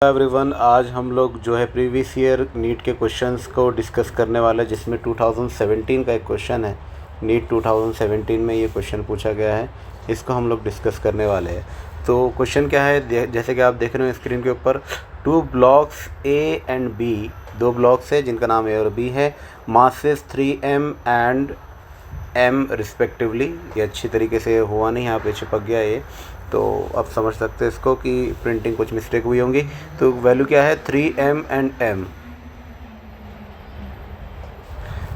Everyone, आज हम लोग जो है प्रीवियस ईयर नीट के क्वेश्चंस को डिस्कस करने वाले हैं, जिसमें 2017 का एक क्वेश्चन है। नीट 2017 में ये क्वेश्चन पूछा गया है, इसको हम लोग डिस्कस करने वाले हैं। तो क्वेश्चन क्या है, जैसे कि आप देख रहे हो स्क्रीन के ऊपर, 2 blocks A and B, 2 blocks है जिनका नाम ए और बी है, masses 3m and m respectively. ये अच्छी तरीके से हुआ नहीं, यहाँ पे चिपक गया ये, तो आप समझ सकते हैं इसको कि प्रिंटिंग कुछ मिस्टेक हुई होंगी। तो वैल्यू क्या है, 3m and m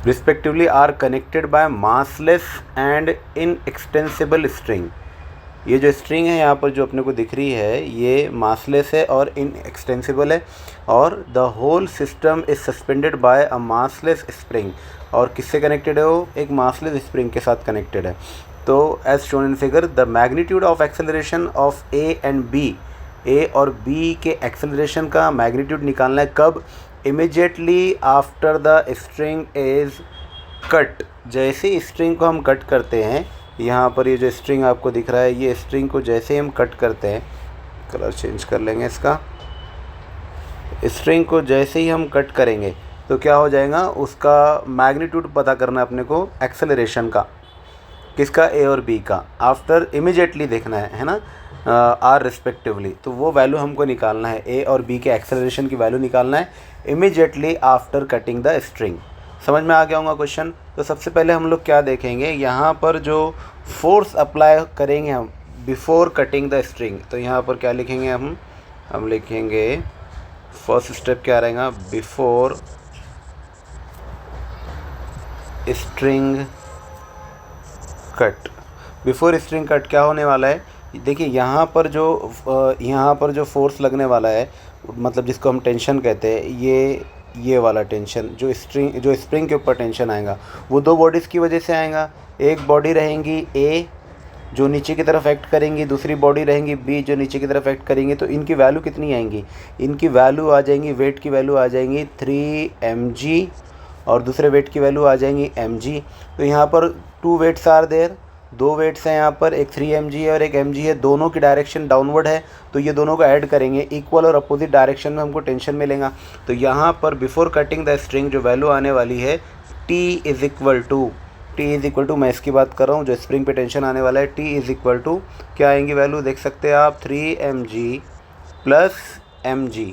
respectively are connected by massless and inextensible string. ये जो स्ट्रिंग है यहाँ पर जो अपने को दिख रही है, ये मासलेस है और इनएक्सटेंसिबल है, और the whole system is suspended by a massless spring. और किससे कनेक्टेड है वो, एक मासलेस स्प्रिंग के साथ कनेक्टेड है। तो as shown in figure, the magnitude of acceleration of A and B, A और बी के एक्सेलरेशन का मैग्नीट्यूड निकालना है कब, immediately after the string is cut. जैसे स्ट्रिंग को हम कट करते हैं, यहाँ पर ये जो स्ट्रिंग आपको दिख रहा है, ये स्ट्रिंग को जैसे हम कट करते हैं, कलर चेंज कर लेंगे इसका, स्ट्रिंग को जैसे ही हम कट करेंगे तो क्या हो जाएगा, उसका मैग्नीट्यूड पता करना है अपने को एक्सेलरेशन का, किसका, ए और बी का, आफ्टर इमीडिएटली देखना है ना, आर रिस्पेक्टिवली। तो वो वैल्यू हमको निकालना है, ए और बी के एक्सेलरेशन की वैल्यू निकालना है immediately after cutting the string. समझ में आ गया होगा क्वेश्चन। तो सबसे पहले हम लोग क्या देखेंगे, यहाँ पर जो फोर्स अप्लाई करेंगे हम बिफोर कटिंग द स्ट्रिंग, तो यहाँ पर क्या लिखेंगे हम लिखेंगे, फर्स्ट स्टेप क्या रहेगा, before string cut. Before string cut क्या होने वाला है, देखिए यहाँ पर जो फोर्स लगने वाला है, मतलब जिसको हम टेंशन कहते हैं, ये वाला टेंशन जो स्प्रिंग के ऊपर टेंशन आएगा, वो 2 बॉडीज़ की वजह से आएगा। एक बॉडी रहेंगी ए जो नीचे की तरफ एक्ट करेंगी, दूसरी बॉडी रहेंगी बी जो नीचे की तरफ एक्ट करेंगी। तो इनकी वैल्यू कितनी आएंगी, इनकी वैल्यू आ जाएंगी, वेट की वैल्यू आ जाएंगी 3mg, और दूसरे वेट की वैल्यू आ जाएंगी mg। तो यहाँ पर 2 वेट्स आर देयर, 2 वेट्स हैं यहाँ पर, एक 3mg है और एक mg है, दोनों की डायरेक्शन डाउनवर्ड है। तो ये दोनों को ऐड करेंगे, इक्वल और अपोजिट डायरेक्शन में हमको टेंशन मिलेगा। तो यहाँ पर बिफोर कटिंग द स्ट्रिंग जो वैल्यू आने वाली है, T इज़ इक्वल टू, मैं इसकी बात कर रहा हूँ, जो स्प्रिंग पे टेंशन आने वाला है, T इज़ इक्वल टू क्या आएंगी वैल्यू, देख सकते हैं आप, 3mg प्लस mg।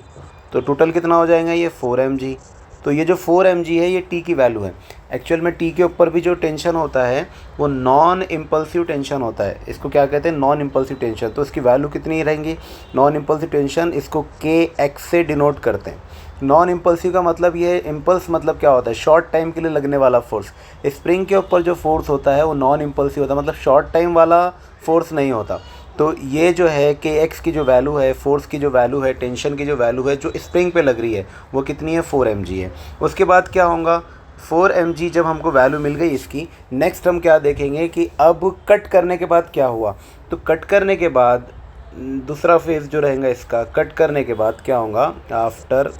तो टोटल कितना हो जाएगा, ये 4mg। तो ये जो 4mg है, ये T की वैल्यू है। एक्चुअल में T के ऊपर भी जो टेंशन होता है वो नॉन इम्पल्सिव टेंशन होता है, इसको क्या कहते हैं, नॉन इम्पल्सिव टेंशन। तो इसकी वैल्यू कितनी रहेंगी, नॉन इम्पल्सिव टेंशन, इसको kx से डिनोट करते हैं। नॉन इम्पल्सिव का मतलब ये है, इम्पल्स मतलब क्या होता है, शॉर्ट टाइम के लिए लगने वाला फोर्स। स्प्रिंग के ऊपर जो फोर्स होता है वो नॉन इम्पल्सिव होता है, मतलब शॉर्ट टाइम वाला फोर्स नहीं होता। तो ये जो है kx की जो वैल्यू है, फोर्स की जो वैल्यू है, टेंशन की जो वैल्यू है जो स्प्रिंग पे लग रही है, वो कितनी है, 4mg है। उसके बाद क्या होगा, 4mg जब हमको वैल्यू मिल गई इसकी, नेक्स्ट हम क्या देखेंगे कि अब कट करने के बाद क्या हुआ। तो कट करने के बाद दूसरा फेज जो रहेगा इसका, कट करने के बाद क्या होगा, after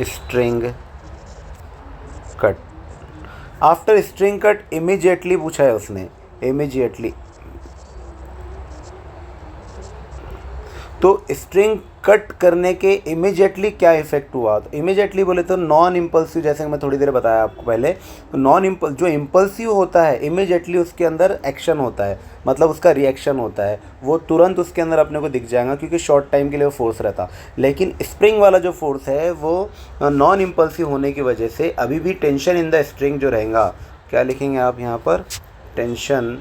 string cut, after string cut immediately पूछा है उसने, इमीडिएटली। तो स्ट्रिंग कट करने के इमीडिएटली क्या इफेक्ट हुआ, तो इमीडिएटली बोले तो नॉन इम्पल्सिव, जैसे मैं थोड़ी देर बताया आपको पहले, तो जो इम्पल्सिव होता है इमीडिएटली उसके अंदर एक्शन होता है, मतलब उसका रिएक्शन होता है, वो तुरंत उसके अंदर अपने को दिख जाएगा, क्योंकि शॉर्ट टाइम के लिए वो फोर्स रहता। लेकिन स्प्रिंग वाला जो फोर्स है वो नॉन इम्पल्सिव होने की वजह से अभी भी टेंशन इन द स्ट्रिंग जो रहेगा, क्या लिखेंगे आप यहाँ पर, tension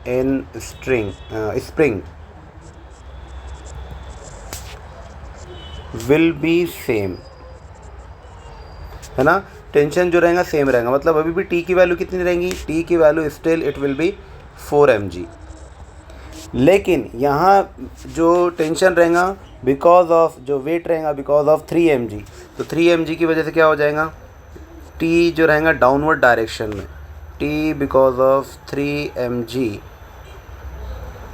in spring will be same, है ना, टेंशन जो रहेगा सेम रहेगा, मतलब अभी भी T की वैल्यू कितनी रहेंगी, T की value still it will be 4mg। लेकिन यहाँ जो टेंशन रहेगा बिकॉज ऑफ, जो वेट रहेगा बिकॉज ऑफ 3mg, तो 3mg की वजह से क्या हो जाएगा, T जो रहेगा डाउनवर्ड डायरेक्शन में, T because of 3mg,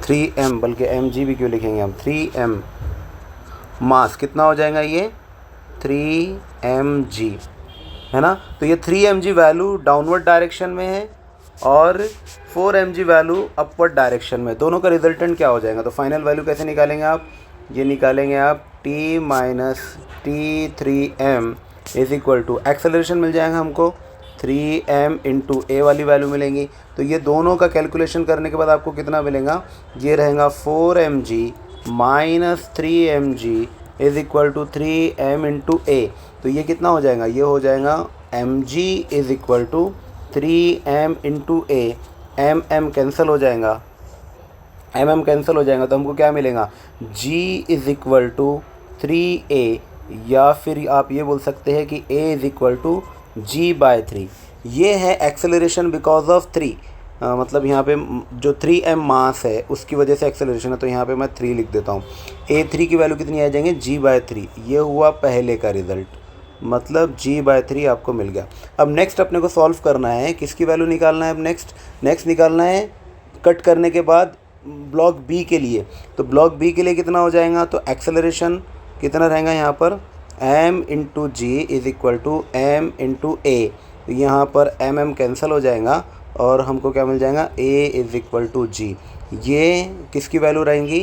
3m, बल्कि mg भी क्यों लिखेंगे हम, 3m मास कितना हो जाएगा, ये 3mg, है ना। तो ये 3mg वैल्यू डाउनवर्ड डायरेक्शन में है और 4mg वैल्यू अपवर्ड डायरेक्शन में, दोनों का रिजल्टेंट क्या हो जाएगा। तो फाइनल वैल्यू कैसे निकालेंगे आप, ये निकालेंगे आप t minus t3m is equal to acceleration मिल जाएगा हमको 3m इंटू ए वाली वैल्यू मिलेंगी। तो ये दोनों का कैलकुलेशन करने के बाद आपको कितना मिलेगा, ये रहेगा 4mg minus 3mg is equal to 3m into a. तो ये कितना हो जाएगा, ये हो जाएगा mg is equal to 3m into a. m cancel हो जाएगा, कैंसिल हो जाएगा, तो हमको क्या मिलेगा, g is equal to 3a, या फिर आप ये बोल सकते हैं कि a is equal to g/3। ये है एक्सेलरेशन बिकॉज ऑफ 3, मतलब यहाँ पे जो 3m मास है उसकी वजह से एक्सेलरेशन है, तो यहाँ पे मैं 3 लिख देता हूँ। a3 की वैल्यू कितनी आ जाएंगे, g/3। ये हुआ पहले का रिज़ल्ट, मतलब g/3 आपको मिल गया। अब नेक्स्ट अपने को सॉल्व करना है, किसकी वैल्यू निकालना है। अब नेक्स्ट निकालना है कट करने के बाद ब्लॉक बी के लिए। तो ब्लॉक बी के लिए कितना हो जाएगा, तो एक्सेलरेशन कितना रहेगा यहाँ पर, m into g is equal to m into a. तो यहाँ पर m कैंसिल हो जाएगा और हमको क्या मिल जाएगा, a इज़ इक्वल टू जी। ये किसकी वैल्यू रहेंगी,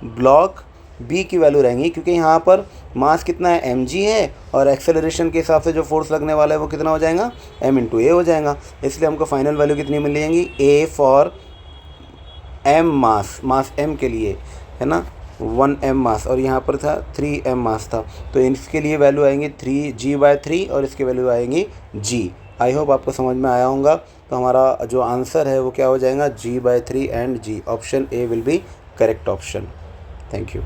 ब्लॉक बी की वैल्यू रहेंगी, क्योंकि यहाँ पर मास कितना है, mg है, और एक्सेलरेशन के हिसाब से जो फोर्स लगने वाला है वो कितना हो जाएगा, m इंटू ए हो जाएगा। इसलिए हमको फाइनल वैल्यू कितनी मिल जाएंगी, a for m mass m के लिए है ना, 1m मास, और यहाँ पर था 3m मास था, तो इसके लिए वैल्यू आएंगी 3g/3 और इसके वैल्यू आएंगी g। आई होप आपको समझ में आया होगा। तो हमारा जो आंसर है वो क्या हो जाएगा, g/3 and g। Option A will be correct option. Thank you.